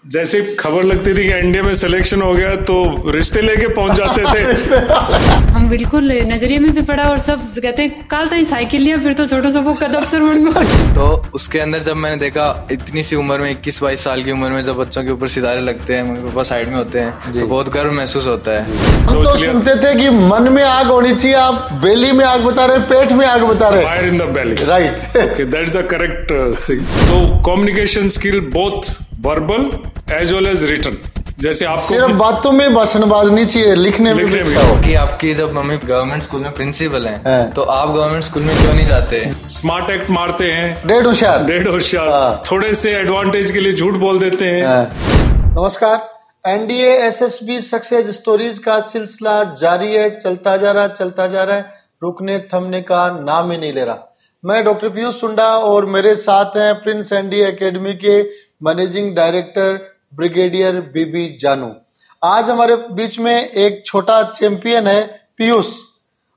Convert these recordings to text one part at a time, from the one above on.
जैसे खबर लगती थी कि एनडीए में सिलेक्शन हो गया तो रिश्ते लेके पहुंच जाते थे। हम बिल्कुल नजरिए में भी पड़ा और सब कहते हैं काल ताई साइकिल लिया फिर तो छोटो सो कद अफसर बन गया। तो उसके अंदर जब मैंने देखा इतनी सी उम्र में 21-22 साल की उम्र में जब बच्चों के ऊपर सितारे लगते हैं, मम्मी पापा साइड में होते हैं, तो बहुत गर्व महसूस होता है। तो सुनते थे कि मन में आग होनी चाहिए, आप बेली में आग बता रहे, पेट में आग बता रहे। Fire in the belly, right. Okay, that is the correct thing. तो communication skill both verbal as well as written. जैसे आपको सिर्फ बातों में भाषणबाज नहीं चाहिए, लिखने में भी अच्छा हो। कि आपकी जब मम्मी गवर्नमेंट स्कूल में प्रिंसिपल हैं, तो आप गवर्नमेंट स्कूल में क्यों नहीं जाते? स्मार्ट एक्ट मारते हैं, डेढ़ होशियार, थोड़े से एडवांटेज के लिए झूठ बोल देते हैं। नमस्कार, एनडीए एसएसबी सक्सेस स्टोरीज का सिलसिला जारी है, चलता जा रहा है, रुकने थमने का नाम ही नहीं ले रहा। मैं डॉक्टर पीयूष सुंडा और मेरे साथ हैं प्रिंस एनडीए एकेडमी के मैनेजिंग डायरेक्टर ब्रिगेडियर बीबी जानू। आज हमारे बीच में एक छोटा चैंपियन है पीयूष,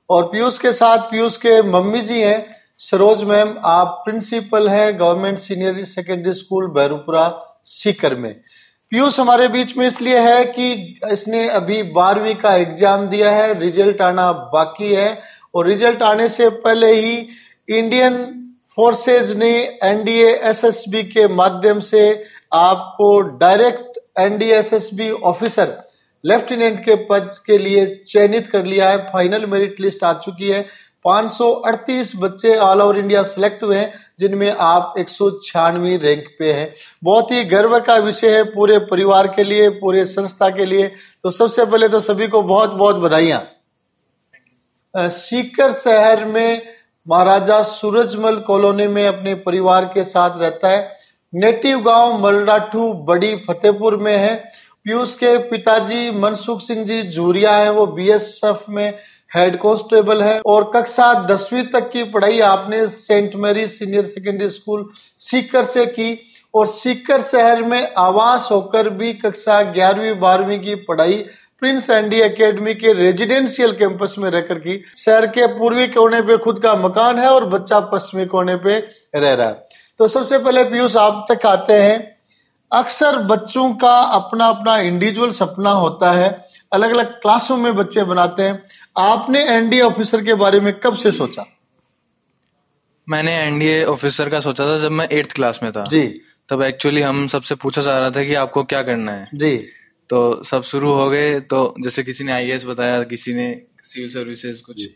और पीयूष के साथ पीयूष के मम्मी जी हैं सरोज मैम। आप प्रिंसिपल हैं government senior secondary school Bahrupura Sikar में। पीयूष हमारे बीच में इसलिए है कि इसने अभी 12वीं का एग्जाम दिया है, रिजल्ट आना बाकी है, और रिजल्ट आने से पहले ही इंडियन फोर्सेज ने एनडीए एसएसबी के माध्यम से आपको direct NDA SSB officer lieutenant के पद के लिए चयनित कर लिया है। फाइनल मेरिट लिस्ट आ चुकी है। 538 बच्चे ऑल ओवर इंडिया सिलेक्ट हुए हैं, जिनमें आप 196वीं रैंक पे हैं। बहुत ही गर्व का विषय है पूरे परिवार के लिए, पूरे संस्था के लिए। तो सबसे पहले तो सभी को बहुत बहुत बधाइयां। सीकर शहर में महाराजा सूरजमल कॉलोनी में अपने परिवार के साथ रहता है। नेटिव गांव मलराठू बड़ी फतेहपुर में है। पीयूष के पिताजी मनसुख सिंह जी झूरिया हैं, वो बीएसएफ में हेड कांस्टेबल है, और कक्षा 10वीं तक की पढ़ाई आपने saint Mary senior secondary school Sikar से की, और सीकर शहर में आवास होकर भी कक्षा 11वीं 12वीं की पढ़ाई प्रिंस एनडीए एकेडमी के रेजिडेंशियल कैंपस में रहकर की। शहर के पूर्वी कोने पे खुद का मकान है और बच्चा पश्चिमी कोने पे रह रहा है। तो सबसे पहले पीयूष आप तक आते हैं। अक्सर बच्चों का अपना अपना इंडिविजुअल सपना होता है, अलग अलग क्लासों में बच्चे बनाते हैं। आपने एनडीए ऑफिसर के बारे में कब से सोचा? मैंने एनडीए ऑफिसर का सोचा था जब मैं 8th क्लास में था जी। तब एक्चुअली हम सबसे पूछा जा रहा था कि आपको क्या करना है जी। तो सब शुरू हो गए। तो जैसे किसी ने आईएएस बताया, किसी ने सिविल सर्विसेज कुछ।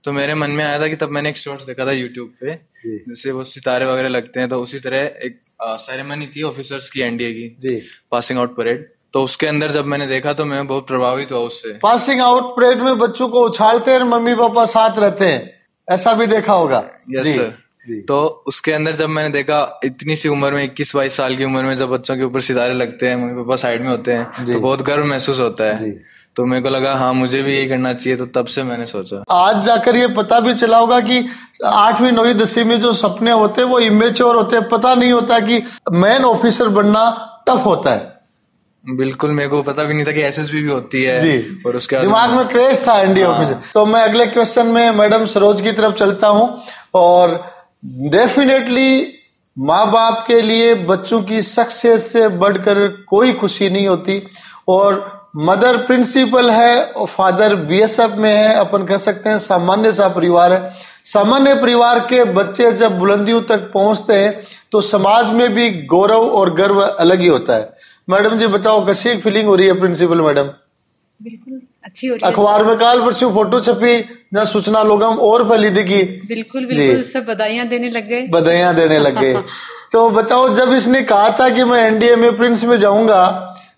तो मेरे मन में आया था कि तब मैंने एक शॉर्ट्स देखा था यूट्यूब पे, जैसे वो सितारे वगैरह लगते हैं, तो उसी तरह एक सेरेमनी थी ऑफिसर्स की एनडीए की जी, पासिंग आउट परेड। तो उसके अंदर जब मैंने देखा तो मैं बहुत प्रभावित हुआ उससे। पासिंग आउट परेड में बच्चों को उछालते हैं, मम्मी पापा साथ रहते हैं, ऐसा भी देखा होगा? Yes sir. तो उसके अंदर जब मैंने देखा इतनी सी उम्र में 21-22 साल की उम्र में जब बच्चों के ऊपर सितारे लगते हैं, मम्मी पापा साइड में होते हैं, तो बहुत गर्व महसूस होता है। तो मेरे को लगा हाँ मुझे भी यही करना चाहिए, तो तब से मैंने सोचा। आज जाकर ये पता भी चला होगा कि 8वीं 9वीं 10वीं में जो सपने होते हैं वो इमेच्योर होते हैं, पता नहीं होता कि मैन ऑफिसर बनना टफ होता है। बिल्कुल, मेरे को पता भी नहीं था कि एसएसबी भी होती है जी। और उसके दिमाग में क्रेज था एनडीए ऑफिसर। तो मैं अगले क्वेश्चन में मैडम सरोज की तरफ चलता हूँ। और डेफिनेटली माँ बाप के लिए बच्चों की सक्सेस से बढ़कर कोई खुशी नहीं होती, और मदर प्रिंसिपल है और फादर बीएसएफ में है। अपन कह सकते हैं सामान्य सा परिवार है। सामान्य परिवार के बच्चे जब बुलंदियों तक पहुंचते हैं तो समाज में भी गौरव और गर्व अलग ही होता है। मैडम जी बताओ, कैसी फीलिंग हो रही है प्रिंसिपल मैडम? बिल्कुल अच्छी हो रही है। अखबार में काल परसों फोटो छपी, जहाँ सूचना लोग हम और फैली दिखी। बिल्कुल सब बधाइयां देने लग गए। तो बताओ, जब इसने कहा था कि मैं एनडीए में प्रिंस में जाऊंगा,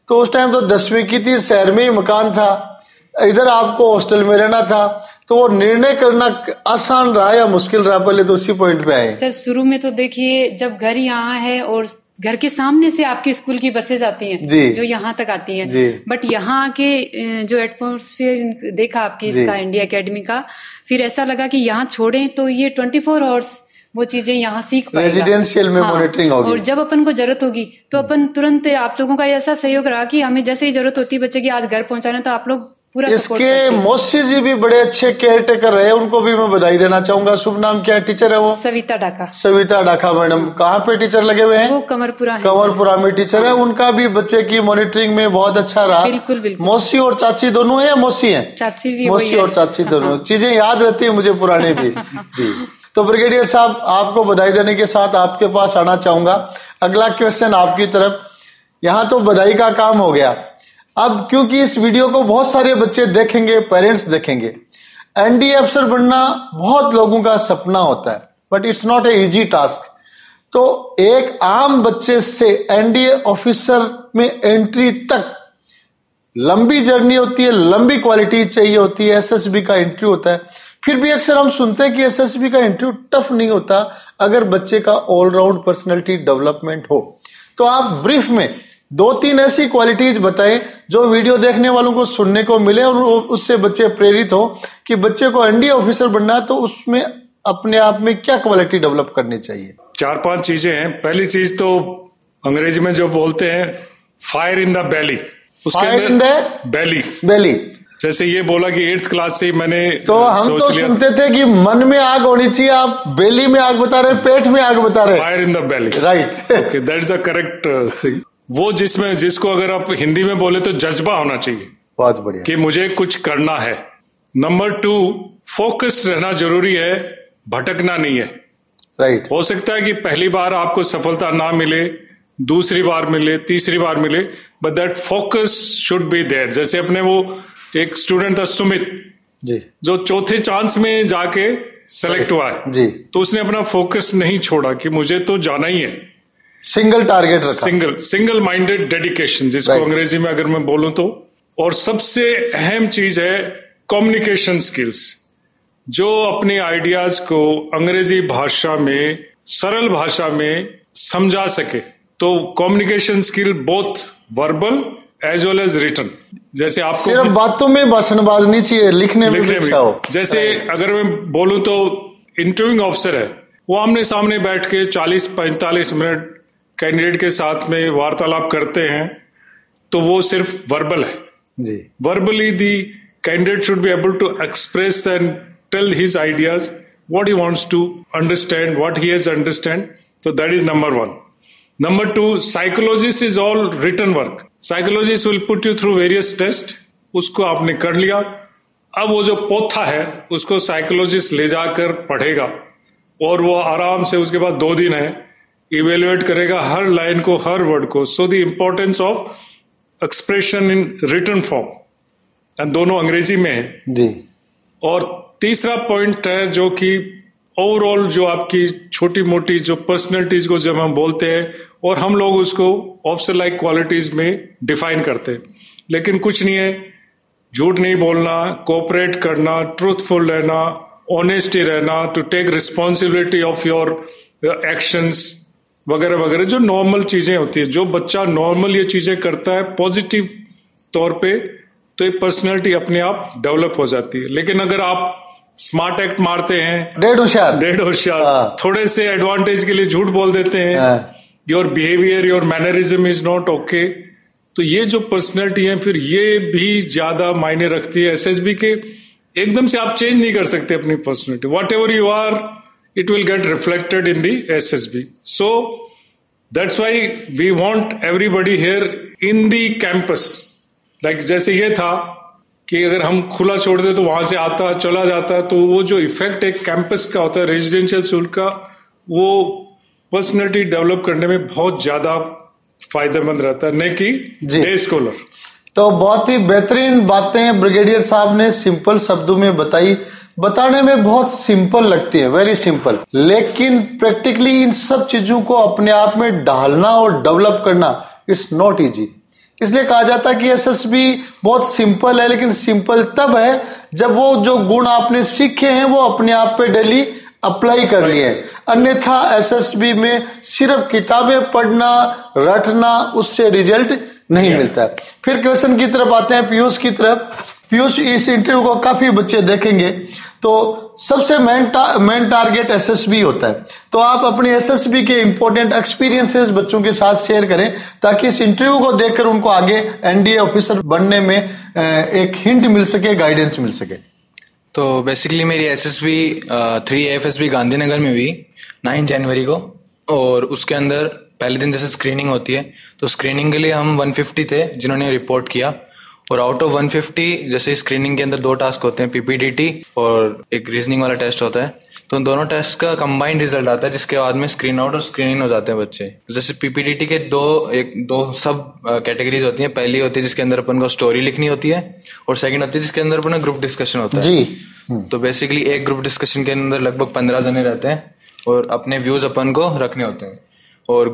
तो उस टाइम तो 10वीं की थी, शहर में ही मकान था, इधर आपको हॉस्टल में रहना था, तो वो निर्णय करना आसान रहा या मुश्किल रहा? पहले तो उसी पॉइंट पे आए। सर शुरू में तो देखिए, जब घर यहाँ है और घर के सामने से आपकी स्कूल की बसें जाती हैं जो यहाँ तक आती हैं, बट यहाँ आके जो एटमॉस्फेयर देखा आपकी इसका इंडिया एकेडमी का, फिर ऐसा लगा कि यहाँ छोड़ें तो ये 24 आवर्स वो चीजें यहाँ सीख पाएगा। रेजिडेंशियल में मॉनिटरिंग होगी, और जब अपन को जरूरत होगी तो अपन तुरंत, आप लोगों का ऐसा सहयोग रहा कि हमें जैसे ही जरूरत होती है बच्चे की आज घर पहुंचाना, तो आप लोग पूरा इसके मौसी जी भी बड़े अच्छे केयर टेकर रहे, उनको भी मैं बधाई देना चाहूंगा। शुभ नाम क्या है? टीचर है वो सविता डाका। सविता डाका मैडम कहाँ पे टीचर लगे हुए हैं? वो कमरपुरा है। कमरपुरा में टीचर है। उनका भी बच्चे की मॉनिटरिंग में बहुत अच्छा रहा। बिल्कुल बिल्कुल। मौसी और चाची दोनों है या मौसी है? चाची भी, मौसी और चाची दोनों। चीजें याद रहती है मुझे पुराने भी जी। तो ब्रिगेडियर साहब, आपको बधाई देने के साथ आपके पास आना चाहूंगा। अगला क्वेश्चन आपकी तरफ। यहाँ तो बधाई का काम हो गया, अब क्योंकि इस वीडियो को बहुत सारे बच्चे देखेंगे, पेरेंट्स देखेंगे। एनडीए अफसर बनना बहुत लोगों का सपना होता है, but it's not a easy task. तो एक आम बच्चे से एनडीए ऑफिसर में एंट्री तक लंबी जर्नी होती है, लंबी क्वालिटी चाहिए होती है। एसएसबी का इंटरव्यू होता है, फिर भी अक्सर हम सुनते हैं कि एसएसबी का इंटरव्यू टफ नहीं होता अगर बच्चे का ऑलराउंड पर्सनैलिटी डेवलपमेंट हो। तो आप ब्रीफ में 2-3 ऐसी क्वालिटीज बताएं जो वीडियो देखने वालों को सुनने को मिले और उससे बच्चे प्रेरित हो कि बच्चे को एनडीए ऑफिसर बनना है तो उसमें अपने आप में क्या क्वालिटी डेवलप करनी चाहिए। 4-5 चीजें हैं। पहली चीज तो अंग्रेजी में जो बोलते हैं fire in the Bailey, fire in the बेली। जैसे ये बोला कि 8th क्लास से मैंने तो हम तो सुनते थे कि मन में आग होनी चाहिए, आप बेली में आग बता रहे, पेट में आग बता रहे। Fire in the belly, right. Okay, that is the correct thing. वो जिसको अगर आप हिंदी में बोले तो जज्बा होना चाहिए। बहुत बढ़िया कि मुझे कुछ करना है। नंबर 2, फोकस रहना जरूरी है, भटकना नहीं है। राइट। हो सकता है कि पहली बार आपको सफलता ना मिले, दूसरी बार मिले, तीसरी बार मिले, but that focus should be there. जैसे अपने वो एक स्टूडेंट था सुमित जी, जो चौथे चांस में जाके सेलेक्ट हुआ है जी, तो उसने अपना फोकस नहीं छोड़ा कि मुझे तो जाना ही है। सिंगल टारगेट रखा, सिंगल माइंडेड डेडिकेशन जिसको अंग्रेजी में अगर मैं बोलूं तो। और सबसे अहम चीज है कम्युनिकेशन स्किल्स, जो अपने आइडियाज को अंग्रेजी भाषा में, सरल भाषा में समझा सके। तो communication skill both verbal as well as written. जैसे आपको सिर्फ बातों में भाषणबाज नहीं चाहिए, लिखने में भी अच्छा हो। जैसे अगर मैं बोलूं तो इंटरव्यूइंग ऑफिसर है, वो आमने सामने बैठ के 40-45 मिनट कैंडिडेट के साथ में वार्तालाप करते हैं, तो वो सिर्फ वर्बल है जी। Verbally the candidate should be able to express and tell his ideas, what he wants to understand, what he has understand. तो that is number 1। Number 2, psychologist is all written work. Psychologist will put you through various tests. उसको आपने कर लिया, अब वो जो पोथा है उसको साइकोलॉजिस्ट ले जाकर पढ़ेगा और वो आराम से उसके बाद 2 दिन है इवेल्युएट करेगा हर लाइन को, हर वर्ड को। So the importance of expression in written form, and दोनों अंग्रेजी में है जी। और तीसरा पॉइंट है जो कि ओवरऑल जो आपकी छोटी मोटी जो पर्सनैलिटीज को जब हम बोलते हैं और हम लोग उसको ऑफिसर लाइक क्वालिटीज में डिफाइन करते हैं, लेकिन कुछ नहीं है। झूठ नहीं बोलना, कोऑपरेट करना, ट्रूथफुल रहना, ऑनेस्टी रहना, to take responsibility of your actions वगैरह वगैरह, जो नॉर्मल चीजें होती है। जो बच्चा नॉर्मल ये चीजें करता है पॉजिटिव तौर पे, तो ये पर्सनैलिटी अपने आप डेवलप हो जाती है। लेकिन अगर आप स्मार्ट एक्ट मारते हैं, डेढ़ होशियार, थोड़े से एडवांटेज के लिए झूठ बोल देते हैं, your behaviour, your mannerism is not okay, तो ये जो पर्सनैलिटी है फिर ये भी ज्यादा मायने रखती है। एसएसबी के एकदम से आप चेंज नहीं कर सकते अपनी personality. Whatever you are, it will get reflected in the SSB. So that's why we want everybody here in the campus. Like जैसे ये था कि अगर हम खुला छोड़ दे तो वहां से आता चला जाता, तो वो जो इफेक्ट एक कैंपस का होता है, रेजिडेंशियल स्कूल का, वो पर्सनैलिटी डेवलप करने में बहुत ज्यादा फायदेमंद रहता है, न कि डे स्कॉलर। तो बहुत ही बेहतरीन बातें ब्रिगेडियर साहब ने सिंपल शब्दों में बताई। बताने में बहुत सिंपल लगती है, वेरी सिंपल, लेकिन प्रैक्टिकली इन सब चीजों को अपने आप में ढालना और डेवलप करना इट्स नॉट इजी। इसलिए कहा जाता है कि एसएसबी बहुत सिंपल है, लेकिन सिंपल तब है जब वो जो गुण आपने सीखे हैं वो अपने आप पे डेली अप्लाई कर लिए। अन्यथा एसएसबी में सिर्फ किताबें पढ़ना, रटना, उससे रिजल्ट नहीं मिलता है। फिर क्वेश्चन की तरफ आते हैं, पीयूष की तरफ। पीयूष, इस इंटरव्यू को काफी बच्चे देखेंगे, तो सबसे मेन टारगेट एसएसबी होता है। तो आप अपने एसएसबी के इंपॉर्टेंट एक्सपीरियंसेस बच्चों के साथ शेयर करें ताकि इस इंटरव्यू को देखकर उनको आगे एनडीए ऑफिसर बनने में एक हिंट मिल सके, गाइडेंस मिल सके। तो बेसिकली मेरी एसएसबी 3 एफएसबी गांधीनगर में हुई 9 जनवरी को, और उसके अंदर पहले दिन जैसे स्क्रीनिंग होती है तो स्क्रीनिंग के लिए हम 150 थे जिन्होंने रिपोर्ट किया, और आउट ऑफ 150 जैसे स्क्रीनिंग के अंदर 2 टास्क होते हैं, पीपीडीटी और एक रीजनिंग वाला टेस्ट होता है। तो उन दोनों टेस्ट का कंबाइंड रिजल्ट आता है जिसके बाद में स्क्रीन आउट और स्क्रीन इन हो जाते हैं बच्चे। जैसे पीपीडीटी के दो सब कैटेगरीज होती हैं। पहली होती है जिसके अंदर अपन को स्टोरी लिखनी होती है, और सेकंड होती है जिसके अंदर अपन ग्रुप डिस्कशन होता है जी। तो बेसिकली एक ग्रुप डिस्कशन के अंदर लगभग 15 जने रहते हैं और अपने व्यूज अपन को रखने होते हैं। और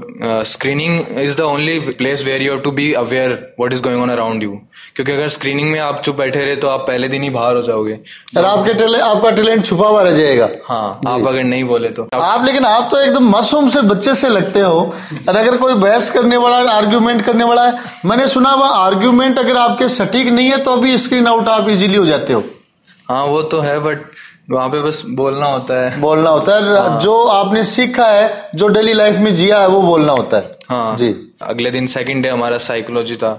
screening is the only place where you have to be aware what is going on around you, क्योंकि अगर स्क्रीनिंग में आप चुप बैठे रहे तो आप पहले दिन ही बाहर हो जाओगे और आपका टैलेंट छुपा हुआ रह जाएगा। हाँ, आप अगर नहीं बोले तो लेकिन आप तो एकदम मासूम से बच्चे से लगते हो। और अगर कोई बहस करने वाला, आर्ग्यूमेंट करने वाला है, मैंने सुना हुआ आर्ग्यूमेंट अगर आपके सटीक नहीं है तो अभी स्क्रीन आउट आप इजीली हो जाते हो। हाँ वो तो है, बट वहां पे बस बोलना होता है। हाँ। जो आपने सीखा है, जो डेली लाइफ में जिया है, वो बोलना होता है। हाँ जी। अगले दिन सेकंड डे हमारा साइकोलॉजी था।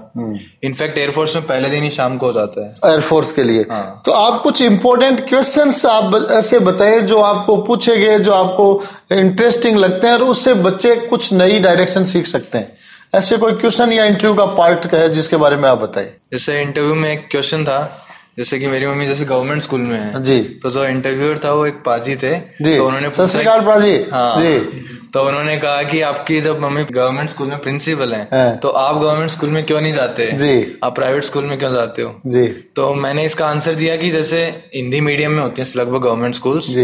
इनफैक्ट एयरफोर्स में पहले दिन ही शाम को हो जाता है एयरफोर्स के लिए। हाँ। तो आप कुछ इंपॉर्टेंट क्वेश्चंस आप ऐसे बताइए जो आपको पूछे गए, जो आपको इंटरेस्टिंग लगते हैं और उससे बच्चे कुछ नई डायरेक्शन सीख सकते हैं। ऐसे कोई क्वेश्चन या इंटरव्यू का पार्ट है जिसके बारे में आप बताइए। जैसे इंटरव्यू में एक क्वेश्चन था, जैसे कि मेरी मम्मी जैसे गवर्नमेंट स्कूल में है जी, तो जो इंटरव्यूअर था वो एक पाजी थे जी। तो उन्होंने सत श्री अकाल पाजी। हाँ जी। तो उन्होंने कहा कि आपकी जब मम्मी गवर्नमेंट स्कूल में प्रिंसिपल हैं तो आप गवर्नमेंट स्कूल में क्यों नहीं जाते जी, आप प्राइवेट स्कूल में क्यों जाते हो जी। तो मैंने इसका आंसर दिया कि जैसे हिंदी मीडियम में होते हैं लगभग गवर्नमेंट स्कूल्स,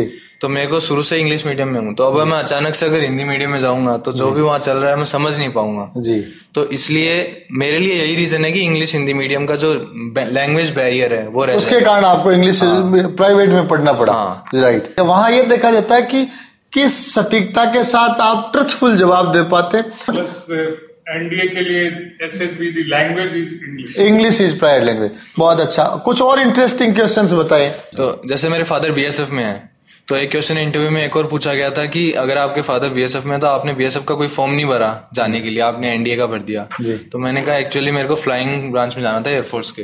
तो मेरे को शुरू से इंग्लिश मीडियम में हूँ, तो अब मैं अचानक से अगर हिंदी मीडियम में जाऊंगा तो जो भी वहाँ चल रहा है मैं समझ नहीं पाऊंगा जी। तो इसलिए मेरे लिए यही रीजन है कि इंग्लिश हिंदी मीडियम का जो लैंग्वेज बैरियर है वो रहता है, उसके कारण आपको इंग्लिश प्राइवेट में पढ़ना पड़ा। राइट। वहाँ ये देखा जाता है कि किस सटीकता के साथ आप ट्रुथफुल जवाब दे पाते हैं। प्लस एनडीए के लिए SSB the language is English is private language. बहुत अच्छा। कुछ और इंटरेस्टिंग क्वेश्चंस बताएं। तो जैसे मेरे फादर बीएसएफ में है तो एक क्वेश्चन इंटरव्यू में एक और पूछा गया था कि अगर आपके फादर बीएसएफ में तो आपने बीएसएफ का कोई फॉर्म नहीं भरा जाने के लिए, आपने एनडीए का भर दिया। तो मैंने कहा एक्चुअली मेरे को फ्लाइंग ब्रांच में जाना था एयरफोर्स के।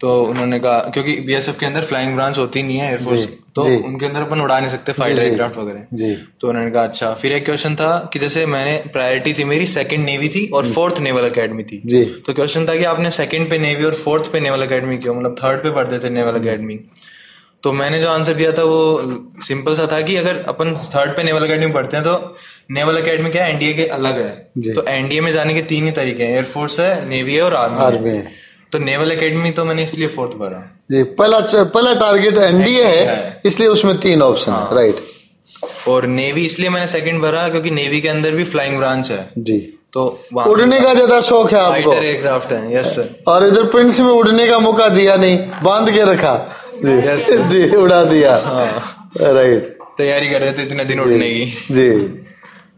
तो उन्होंने कहा क्योंकि बीएसएफ के अंदर फ्लाइंग ब्रांच होती नहीं है एयरफोर्स, तो उनके अंदर अपन उड़ा नहीं सकते फाइटर एयरक्राफ्ट वगैरह। तो उन्होंने कहा अच्छा। फिर एक क्वेश्चन था कि जैसे मैंने प्रायोरिटी थी मेरी सेकंड नेवी थी और 4th नेवल अकेडमी थी। तो क्वेश्चन था कि आपने सेकंड पे नेवी और 4th पे नेवल अकेडमी क्यों, मतलब 3rd पे पढ़ते थे नेवल अकेडमी। तो मैंने जो आंसर दिया था वो सिंपल सा था कि अगर अपन 3rd पे नेवल अकेडमी पढ़ते हैं तो नेवल अकेडमी क्या है, एनडीए के अलग है। तो एनडीए में जाने के 3 ही तरीके हैं, एयरफोर्स है, नेवी है और आर्मी है। तो नेवल अकेडमी तो मैंने इसलिए 4th भरा जी। पहला टारगेट एनडीए है इसलिए उसमें 3 ऑप्शन है। राइट। और नेवी इसलिए मैंने 2nd भरा क्योंकि नेवी के अंदर भी फ्लाइंग ब्रांच है जी। तो उड़ने का ज्यादा शौक है आपको। फाइटर एयरक्राफ्ट है। Yes sir. और इधर प्रिंस में उड़ने का मौका दिया नहीं, बांध के रखा जी। यस जी, उड़ा दिया। राइट। तैयारी कर रहे थे इतने दिन उड़ने की जी।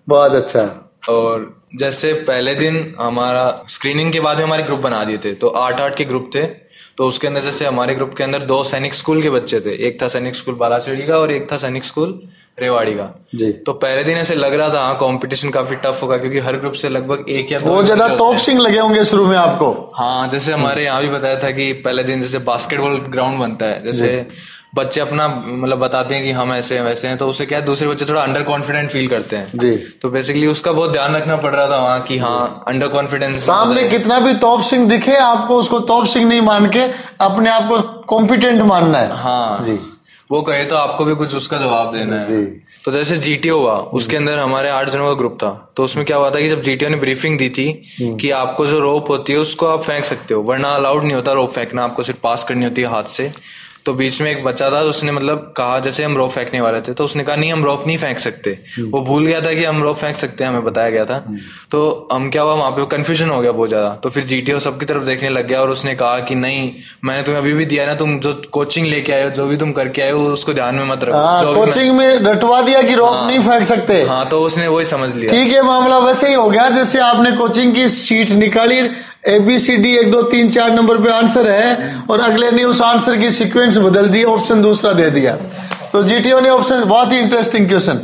बहुत अच्छा। और जैसे पहले दिन हमारा स्क्रीनिंग के बाद में हमारे ग्रुप बना दिए थे, तो 8-8 के ग्रुप थे। तो उसके अंदर जैसे हमारे ग्रुप के अंदर 2 सैनिक स्कूल के बच्चे थे, एक था सैनिक स्कूल बालाचड़ी का और एक था सैनिक स्कूल रेवाड़ी का जी। तो पहले दिन ऐसे लग रहा था हाँ कंपटीशन काफी टफ होगा क्योंकि हर ग्रुप से लगभग 1 या 2 वो ज्यादा टॉप सिंग लगे होंगे शुरू में आपको। हाँ, जैसे हमारे यहाँ भी बताया था कि पहले दिन जैसे बास्केटबॉल ग्राउंड बनता है, जैसे बच्चे अपना मतलब बताते हैं कि हम ऐसे हैं वैसे हैं, तो उससे क्या है दूसरे बच्चे थोड़ा अंडर कॉन्फिडेंट फील करते हैं जी। तो बेसिकली उसका बहुत ध्यान रखना पड़ रहा था वहाँ कि हाँ अंडर कॉन्फिडेंस। सामने कितना भी टॉप सिंग दिखे आपको उसको टॉप सिंग नहीं मान के अपने आप को कॉम्पिटेंट मानना है। हाँ जी। वो कहे तो आपको भी कुछ उसका जवाब देना है जी। तो जैसे जीटीओ हुआ उसके अंदर हमारे 8 जनों का ग्रुप था। तो उसमें क्या हुआ था कि जब जीटीओ ने ब्रीफिंग दी थी कि आपको जो रोप होती है उसको आप फेंक सकते हो, वरना अलाउड नहीं होता रोप फेंकना, आपको सिर्फ पास करनी होती है हाथ से। तो बीच में एक बच्चा था उसने मतलब कहा जैसे हम रोप फेंकने वाले थे तो उसने कहा नहीं हम रोप नहीं फेंक सकते। वो भूल गया था कि हम रोप फेंक सकते हैं, हमें बताया गया था। तो हम क्या हुआ वहां पे कंफ्यूजन हो गया बहुत ज्यादा। तो फिर जीटीओ सबकी तरफ देखने लग गया और उसने कहा कि नहीं मैंने तुम्हें अभी भी दिया ना, तुम जो कोचिंग लेके आए हो जो भी तुम करके आए हो उसको ध्यान में मत रखो। कोचिंग में रटवा दिया कि रोप नहीं फेंक सकते। हाँ, तो उसने वही समझ लिया। ठीक है, मामला वैसे ही हो गया जैसे आपने कोचिंग की सीट निकाली, ABCD 1 2 3 4 नंबर पे आंसर है और अगले ने उस आंसर की सीक्वेंस बदल दी, ऑप्शन दूसरा दे दिया। तो GTO ने ऑप्शन, बहुत ही इंटरेस्टिंग क्वेश्चन,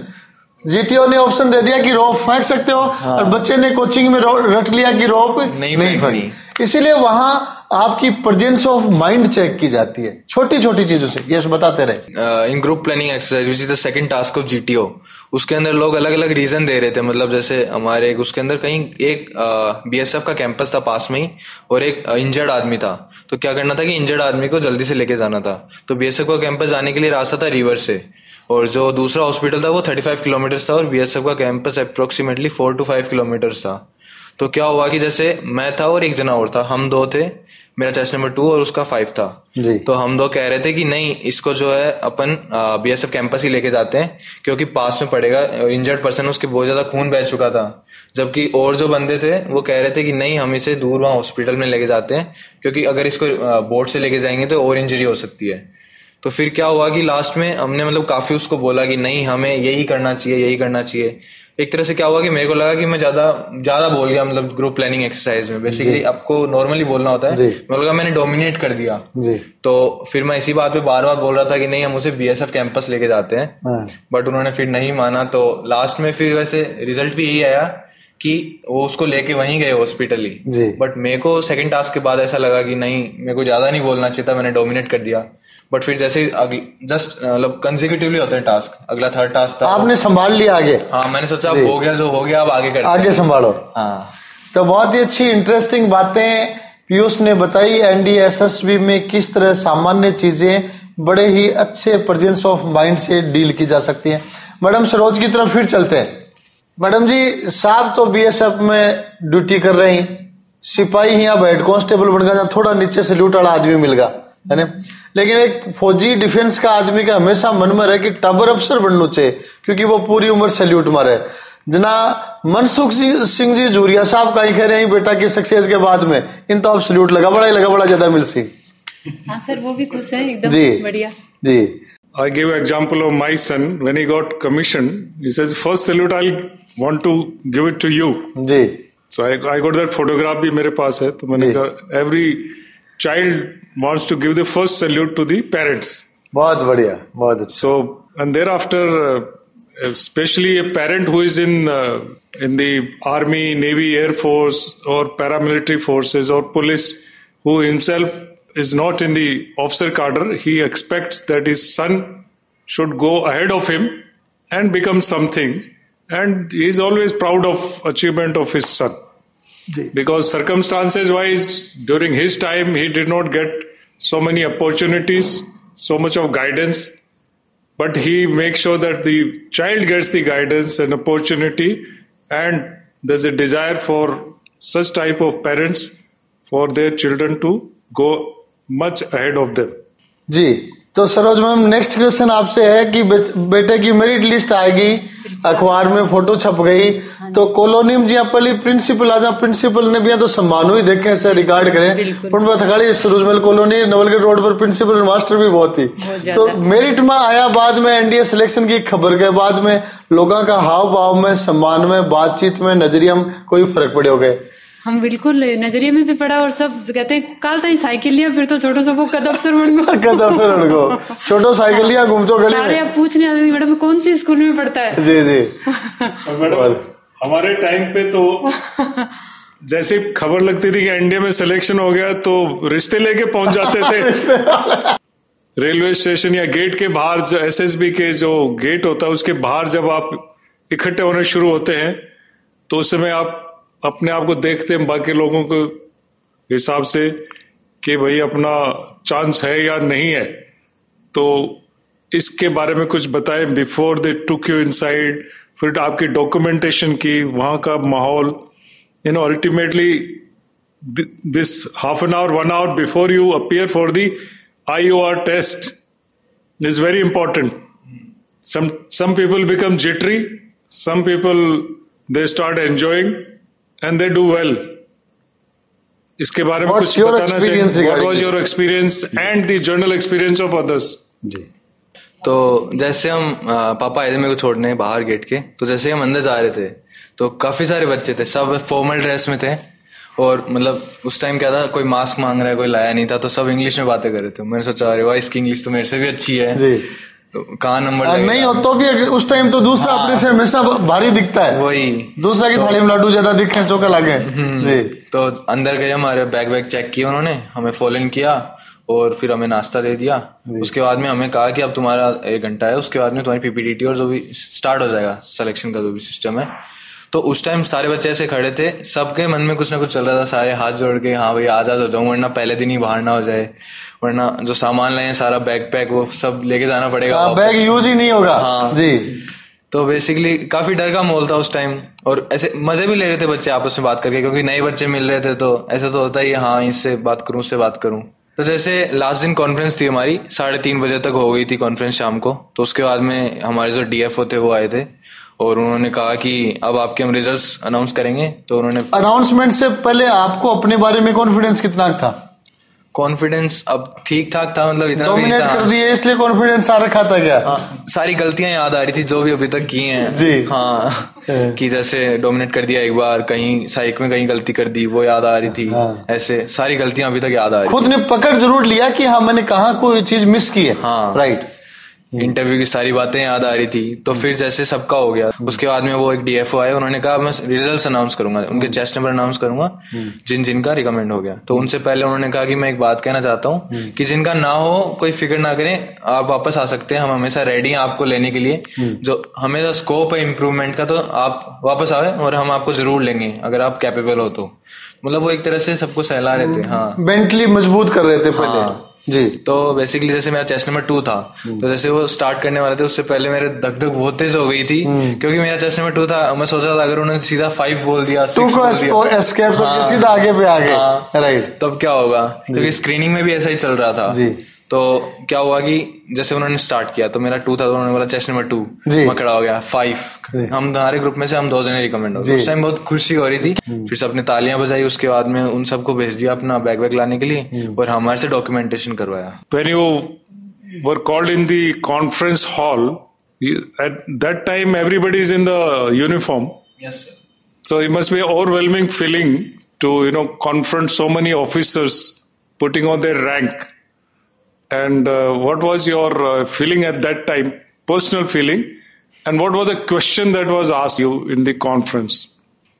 GTO ने ऑप्शन दे दिया कि रोप फेंक सकते हो, हाँ। और बच्चे ने कोचिंग में रट लिया कि रोप नहीं फेंकी। इसीलिए वहां आपकी प्रेजेंस ऑफ माइंड चेक की जाती है छोटी छोटी चीजों से। यस, बताते रहे। इन group planning exercise which is the second task of GTO, उसके अंदर लोग अलग अलग रीजन दे रहे थे। मतलब जैसे हमारे उसके अंदर कहीं एक BSF का कैंपस था पास में ही, और एक इंजर्ड आदमी था। तो क्या करना था कि इंजर्ड आदमी को जल्दी से लेके जाना था। तो BSF का कैंपस जाने के लिए रास्ता था रिवर से, और जो दूसरा हॉस्पिटल था वो 35 किलोमीटर था, और BSF का कैंपस अप्रोक्सीमेटली 4 to 5 किलोमीटर था। तो क्या हुआ कि जैसे मैं था और एक जना और था, हम दो थे, मेरा चेस्ट नंबर 2 और उसका 5 था। तो हम दो कह रहे थे कि नहीं, इसको जो है अपन BSF कैंपस ही लेके जाते हैं, क्योंकि पास में पड़ेगा। इंजर्ड पर्सन, उसके बहुत ज्यादा खून बह चुका था। जबकि और जो बंदे थे वो कह रहे थे कि नहीं, हम इसे दूर वहां हॉस्पिटल में लेके जाते हैं, क्योंकि अगर इसको बोट से लेके जाएंगे तो और इंजरी हो सकती है। तो फिर क्या हुआ कि लास्ट में हमने मतलब काफी उसको बोला कि नहीं, हमें यही करना चाहिए, यही करना चाहिए। एक तरह से क्या हुआ कि मेरे को लगा कि मैं ज्यादा बोल गया, मतलब ग्रुप प्लानिंग एक्सरसाइज में बेसिकली आपको नॉर्मली बोलना होता है, मेरे लगा मैंने डोमिनेट कर दिया। तो फिर मैं इसी बात पे बार बार बोल रहा था कि नहीं, हम उसे BSF कैंपस लेके जाते हैं, बट उन्होंने फिर नहीं माना। तो लास्ट में फिर वैसे रिजल्ट भी यही आया कि वो उसको लेके वहीं गए हॉस्पिटल ही। बट मेरे को सेकंड टास्क के बाद ऐसा लगा कि नहीं, मेरे को ज्यादा नहीं बोलना चाहिए था, मैंने डोमिनेट कर दिया। बट फिर जैसे जस्ट मतलब कंसेक्यूटिवली होते हैं टास्क, अगला थर्ड टास्क था, आपने संभाल लिया आगे। हाँ, मैंने सोचा हो गया जो हो गया, अब आगे करते हैं, आगे संभालो। हाँ, तो बहुत ही अच्छी इंटरेस्टिंग बातें पीयूष ने बताई। NDSSB में किस तरह सामान्य चीजें बड़े ही अच्छे प्रेजेंस ऑफ माइंड से डील की जा सकती हैं। मैडम सरोज की तरफ फिर चलते हैं। मैडम जी, साहब तो BSF में ड्यूटी कर रहे हैं, सिपाही ही अब हेड कांस्टेबल बन गया, थोड़ा नीचे सैल्यूट वाला आदमी मिल गया है ना। लेकिन एक फौजी डिफेंस का आदमी का हमेशा मन में रहे कि टाबर अफसर बनना चाहिए, क्योंकि वो पूरी उम्र सैल्यूट मारे। जना मनसुख सिंह जी जूरिया साहब का ही कह रहे हैं बेटा की सक्सेस के बाद में, इन तो आप सैल्यूट लगा बड़ा ज्यादा मिल सी। हाँ सर, वो भी खुश है एकदम बढ़िया जी। I give example of my son when he got commissioned. He says first salute I'll want to give it to you. Ji. So I got that photograph भी मेरे पास है। तो मैंने कहा every child wants to give the first salute to the parents. बहुत बढ़िया, बहुत अच्छा। So and thereafter, especially a parent who is in the army, navy, air force or paramilitary forces or police, who himself is not in the officer cadre, he expects that his son should go ahead of him and become something, and he is always proud of achievement of his son. Because circumstances wise, during his time he did not get so many opportunities, so much of guidance, but he makes sure that the child gets the guidance and opportunity, and there's a desire for such type of parents for their children to go much ahead of them. जी, तो Saroj ma'am, next question आपसे है कि बेटे की merit list आएगी, अखबार में photo छप गई, तो कॉलोनी में जी पहले प्रिंसिपल आ जा, प्रिंसिपल ने भी तो सम्मान ही देखे से रिकॉर्ड करें, पर मैं थकाड़ी सरोजमहल कॉलोनी नवलगढ़ रोड पर प्रिंसिपल मास्टर भी बहुत थी। तो मेरिट में आया, बाद में NDA सिलेक्शन की खबर के बाद में लोगों का हाव भाव में, सम्मान में, बातचीत में, नजरिया में कोई फर्क पड़े हो गए? हम बिल्कुल नजरिए में भी पड़ा, और सब कहते हैं काल ताई साइकिल लिया, फिर तो छोटो सा वो कद अफसर बन गो छोटो साइकिल लिया घूमतो गली में। सारे अब पूछने आते हैं मैडम कौन सी स्कूल में पढ़ता है। जी जी। मैडम हमारे टाइम पे तो जैसे खबर लगती थी कि NDA में सिलेक्शन हो गया तो रिश्ते लेके पहुंच जाते थे रेलवे स्टेशन या गेट के बाहर, जो SSB के जो गेट होता है उसके बाहर जब आप इकट्ठे होने शुरू होते हैं तो उस समय आप अपने आप को देखते हैं बाकी लोगों के हिसाब से कि भाई अपना चांस है या नहीं है। तो इसके बारे में कुछ बताएं, before they took you inside, फिर आपकी डॉक्यूमेंटेशन की, वहां का माहौल, ultimately this half an hour 1 hour before you appear for the IOR test is very important. Some people become jittery, some people they start enjoying and they do well. इसके बारे में कुछ बताना चाहिए? What was your experience and the journal experience of others? जी, तो जैसे हम पापा आए थे मेरे को छोड़ने बाहर गेट के, तो जैसे हम अंदर जा रहे थे तो काफी सारे बच्चे थे, सब फॉर्मल ड्रेस में थे, और मतलब उस टाइम क्या था, कोई मास्क मांग रहा है, कोई लाया नहीं था, तो सब इंग्लिश में बातें कर रहे थे। मैंने सोचा अरे वाह, इसकी इंग्लिश तो मेरे से भी अच्छी है जी। तो कहाँ नंबर नहीं हो तो भी उस टाइम तो दूसरा अपने से हमेशा भारी दिखता है, वही दूसरा की थाली में लड्डू ज्यादा दिखे, चौका लगे जी। तो अंदर गए, हमारे बैग चेक किया उन्होंने, हमें फॉलो इन किया और फिर हमें नाश्ता दे दिया। उसके बाद में हमें कहा कि अब तुम्हारा 1 घंटा है, उसके बाद में तुम्हारी पीपीटीटी और जो भी स्टार्ट हो जाएगा, सिलेक्शन का जो भी सिस्टम है। तो उस टाइम सारे बच्चे ऐसे खड़े थे, सबके मन में कुछ ना कुछ चल रहा था, सारे हाथ जोड़ के हाँ भाई आजाद हो जाऊं, वरना पहले दिन ही बाहर ना हो जाए, वरना जो सामान लाए सारा बैग वो सब लेके जाना पड़ेगा, बैग यूज ही नहीं होगा। हाँ जी। तो बेसिकली काफी डर का माहौल था उस टाइम, और ऐसे मजे भी ले रहे थे बच्चे आपस में बात करके, क्योंकि नए बच्चे मिल रहे थे, तो ऐसा तो होता ही हाँ इससे बात करूं उससे बात करूं। तो जैसे लास्ट दिन कॉन्फ्रेंस थी हमारी, 3:30 बजे तक हो गई थी कॉन्फ्रेंस शाम को। तो उसके बाद में हमारे जो डीएफओ थे वो आए थे और उन्होंने कहा कि अब आपके हम रिजल्ट्स अनाउंस करेंगे। तो उन्होंने अनाउंसमेंट से पहले आपको अपने बारे में कॉन्फिडेंस कितना था? कॉन्फिडेंस अब ठीक ठाक था, मतलब इतना डोमिनेट कर दिए इसलिए कॉन्फिडेंस आ रखा था क्या? सारी गलतियां याद आ रही थी जो भी अभी तक की हैं जी। हाँ कि जैसे डोमिनेट कर दिया एक बार, कहीं साइक में कहीं गलती कर दी वो याद आ रही थी। ऐसे सारी गलतियां अभी तक याद आ रही। खुद ने पकड़ जरूर लिया कि हाँ मैंने कहाँ कोई चीज मिस की है। हाँ राइट। इंटरव्यू की सारी बातें याद आ रही थी। तो फिर जैसे सबका हो गया, उसके बाद में वो एक डीएफओ आए, उन्होंने कहा मैं रिजल्ट्स अनाउंस करूंगा, उनके चेस्ट नंबर अनाउंस करूंगा जिनका रिकमेंड हो गया। तो उनसे पहले उन्होंने कहा कि मैं एक बात कहना चाहता हूँ कि जिनका ना हो कोई फिक्र ना करें, आप वापस आ सकते हैं, हम हमेशा रेडी हैं आपको लेने के लिए। जो हमेशा स्कोप है इम्प्रूवमेंट का, तो आप वापस आए और हम आपको जरूर लेंगे अगर आप कैपेबल हो तो। मतलब वो एक तरह से सबको सहला रहे थे। हाँ मेंटली मजबूत कर रहे थे पहले जी। तो बेसिकली जैसे मेरा चेस्ट नंबर 2 था, तो जैसे वो स्टार्ट करने वाले थे उससे पहले मेरे धक धक बहुत तेज हो गई थी, क्योंकि मेरा चेस्ट नंबर 2 था। मैं सोच रहा था अगर उन्होंने सीधा 5 बोल दिया, 6 बोल दिया, एस्केप करके सीधा आगे पे आ गए राइट, तब क्या होगा? क्योंकि स्क्रीनिंग में भी ऐसा ही चल रहा था जी। तो क्या हुआ कि जैसे उन्होंने स्टार्ट किया तो मेरा 2 था, तो उन्होंने बोला चेस्ट नंबर 2, मैं खड़ा हो गया 5। हम हमारे ग्रुप में से हम 2 जने रिकमेंड हो गए। उस टाइम बहुत खुशी हो रही थी। फिर सबने तालियां बजाई, उसके बाद में उन सबको भेज दिया अपना बैग लाने के लिए और हमारे से डॉक्यूमेंटेशन करवाया। When you were called in the conference hall, at that time everybody is in the uniform. Yes, sir. So it must be an overwhelming feeling to confront so many officers putting on their rank. And what was your feeling at that time, personal feeling, and what was the question that was asked you in the conference?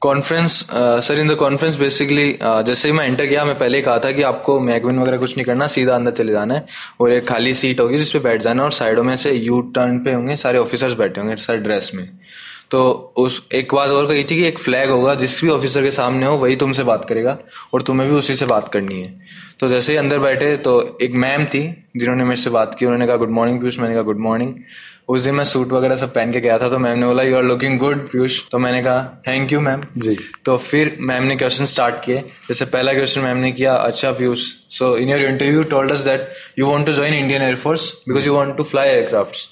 Conference sir, in the conference basically जैसे ही मैं enter किया, मैं पहले ही कहा था कि आपको मैगविन वगैरह कुछ नहीं करना, सीधा अंदर चले जाना है और एक खाली सीट होगी जिसपे बैठ जाना है और साइडों में से यू टर्न पे होंगे सारे ऑफिसर्स बैठे होंगे सारे ड्रेस में। तो उस एक बात और कही थी कि एक फ्लैग होगा, जिस भी ऑफिसर के सामने हो वही तुमसे बात करेगा और तुम्हें भी उसी से बात करनी है। तो जैसे ही अंदर बैठे तो एक मैम थी जिन्होंने मेरे से बात की, उन्होंने कहा गुड मॉर्निंग पीयूष, मैंने कहा गुड मॉर्निंग। उस दिन मैं सूट वगैरह सब पहन के गया था, तो मैम ने बोला you are looking good Piyush, तो मैंने कहा थैंक यू मैम जी। तो फिर मैम ने क्वेश्चन स्टार्ट किए। जैसे पहला क्वेश्चन मैम ने किया, अच्छा Piyush, so in your interview told us that you want to join Indian air force because you want to fly aircrafts.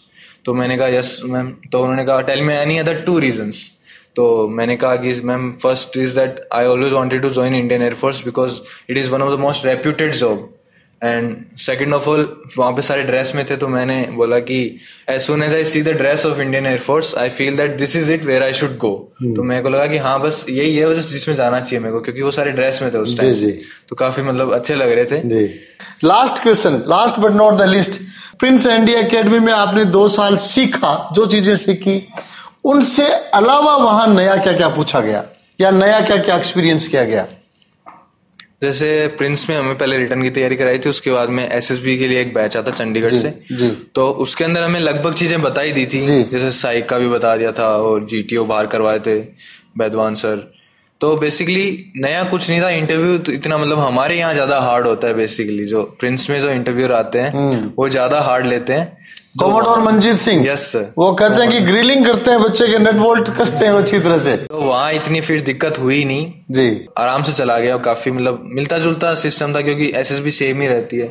तो मैंने कहा यस मैम। तो उन्होंने कहा tell me any other 2 reasons. तो मैंने कहा कि ma'am first is that I always wanted to join Indian air force because it is one of the most reputed job, and second of all वहां पे सारे ड्रेस में थे। तो मैंने बोला कि as soon as I see the dress of Indian air force I feel that this is it where I should go. तो मेरे को लगा कि हाँ बस यही है बस जिसमें जाना चाहिए मेरे को, क्योंकि वो सारे ड्रेस में थे उस टाइम, तो काफी मतलब अच्छे लग रहे थे। Last question, last but not the list, Prince India academy में आपने 2 साल सीखा, जो चीजें सीखी उनसे अलावा वहां नया क्या क्या पूछा गया या नया क्या क्या एक्सपीरियंस किया गया? जैसे प्रिंस में हमें पहले रिटर्न की तैयारी कराई थी, उसके बाद में एसएसबी के लिए एक बैच आता चंडीगढ़ से जी। तो उसके अंदर हमें लगभग चीजें बताई दी थी, जैसे साइक का भी बता दिया था और जीटीओ बाहर करवाए थे बैदवान सर। तो बेसिकली नया कुछ नहीं था। इंटरव्यू तो इतना मतलब हमारे यहाँ ज्यादा हार्ड होता है बेसिकली, जो प्रिंस में जो इंटरव्यूअर आते हैं वो ज्यादा हार्ड लेते हैं। Commodore Manjeet Singh, yes sir, वो कहते हैं कि ग्रिलिंग करते हैं बच्चे के, नट बोल्ट कसते हैं अच्छी तरह से। तो वहाँ इतनी फिर दिक्कत हुई नहीं जी, आराम से चला गया। काफी मतलब मिलता जुलता सिस्टम था, क्योंकि एसएसबी सेम ही रहती है,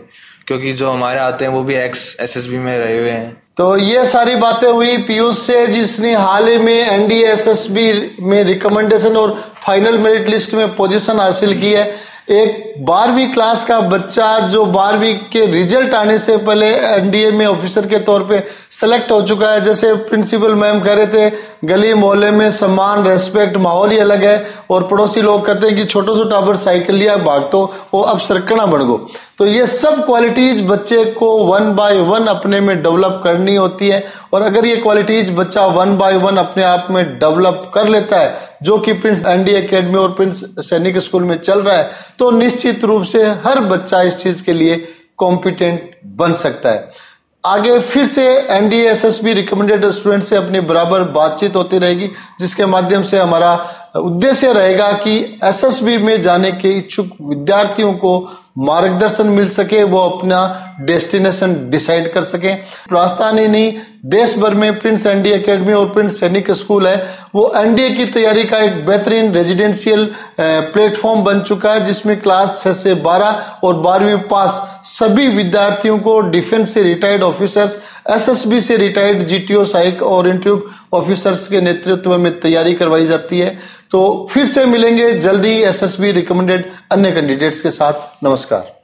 क्योंकि जो हमारे आते हैं वो भी एक्स एसएसबी में रहे हुए हैं। तो ये सारी बातें हुई पीयूष से, जिसने हाल ही में एनडीए एसएसबी में रिकमेंडेशन और फाइनल मेरिट लिस्ट में पोजीशन हासिल की है। एक 12वीं क्लास का बच्चा जो 12वीं के रिजल्ट आने से पहले एनडीए में ऑफिसर के तौर पे सेलेक्ट हो चुका है। जैसे प्रिंसिपल मैम कह रहे थे, गली मोहल्ले में सम्मान, रेस्पेक्ट, माहौल ही अलग है। और पड़ोसी लोग कहते हैं कि छोटो सा टाबर साइकिल लिया भाग तो वो अब सरकना बन गो। तो ये सब क्वालिटीज बच्चे को 1 बाय 1 अपने में डेवलप करनी होती है। और अगर ये क्वालिटीज बच्चा 1 बाय 1 अपने आप में डेवलप कर लेता है, जो कि प्रिंस एनडी एकेडमी और प्रिंस सैनिक स्कूल में चल रहा है, तो निश्चित रूप से हर बच्चा इस चीज के लिए कॉम्पिटेंट बन सकता है। आगे फिर से एनडीए एसएसबी रिकमेंडेड स्टूडेंट से अपनी बराबर बातचीत होती रहेगी, जिसके माध्यम से हमारा उद्देश्य रहेगा कि एसएसबी में जाने के इच्छुक विद्यार्थियों को मार्गदर्शन मिल सके, वो अपना डेस्टिनेशन डिसाइड कर सके। राजस्थान ही नहीं, देश भर में प्रिंस एनडीए एकेडमी और प्रिंस सैनिक स्कूल है, वो एनडीए की तैयारी का एक बेहतरीन रेजिडेंशियल प्लेटफॉर्म बन चुका है, जिसमें क्लास 6 से 12 और 12वीं पास सभी विद्यार्थियों को डिफेंस से रिटायर्ड ऑफिसर्स, एसएसबी से रिटायर्ड जीटीओ, सहायक और इंटरव्यू ऑफिसर्स के नेतृत्व में तैयारी करवाई जाती है। तो फिर से मिलेंगे जल्दी एसएसबी रिकमेंडेड अन्य कैंडिडेट्स के साथ। नमस्कार।